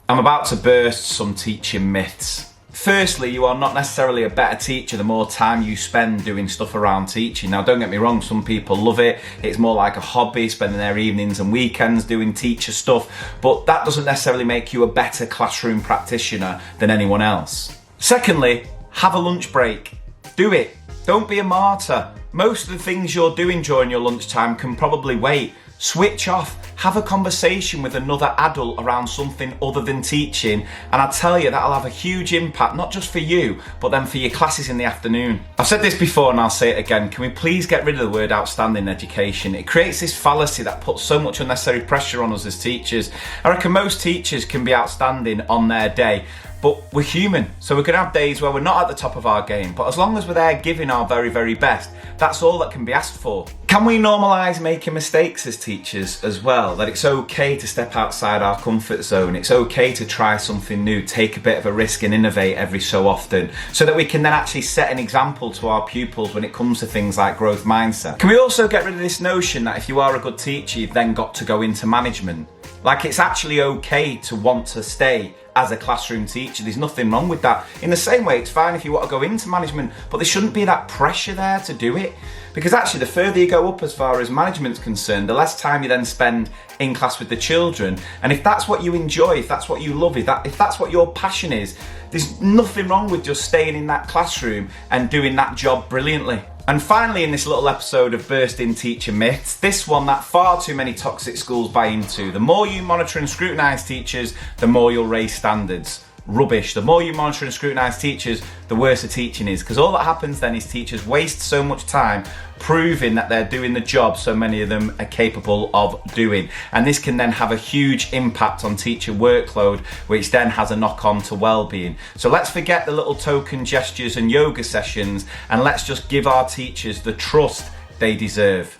I'm about to burst some teaching myths. Firstly, you are not necessarily a better teacher the more time you spend doing stuff around teaching. Now, don't get me wrong, some people love it. It's more like a hobby, spending their evenings and weekends doing teacher stuff, but that doesn't necessarily make you a better classroom practitioner than anyone else. Secondly, have a lunch break. Do it. Don't be a martyr. Most of the things you're doing during your lunchtime can probably wait. Switch off, have a conversation with another adult around something other than teaching, and I tell you, that'll have a huge impact, not just for you, but then for your classes in the afternoon. I've said this before and I'll say it again, can we please get rid of the word outstanding in education? It creates this fallacy that puts so much unnecessary pressure on us as teachers. I reckon most teachers can be outstanding on their day, but we're human, so we're going to have days where we're not at the top of our game, but as long as we're there giving our very, very best, that's all that can be asked for. Can we normalise making mistakes as teachers as well? That it's okay to step outside our comfort zone, it's okay to try something new, take a bit of a risk and innovate every so often, so that we can then actually set an example to our pupils when it comes to things like growth mindset. Can we also get rid of this notion that if you are a good teacher, you've then got to go into management? Like, it's actually okay to want to stay as a classroom teacher. There's nothing wrong with that. In the same way, it's fine if you want to go into management, but there shouldn't be that pressure there to do it. Because actually, the further you go up as far as management's concerned, the less time you then spend in class with the children. And if that's what you enjoy, if that's what you love, if that's what your passion is, there's nothing wrong with just staying in that classroom and doing that job brilliantly. And finally, in this little episode of Bursting Teacher Myths, this one that far too many toxic schools buy into. The more you monitor and scrutinise teachers, the more you'll raise standards. Rubbish. The more you monitor and scrutinise teachers, the worse the teaching is. Because all that happens then is teachers waste so much time proving that they're doing the job so many of them are capable of doing. And this can then have a huge impact on teacher workload, which then has a knock-on to well-being. So let's forget the little token gestures and yoga sessions, and let's just give our teachers the trust they deserve.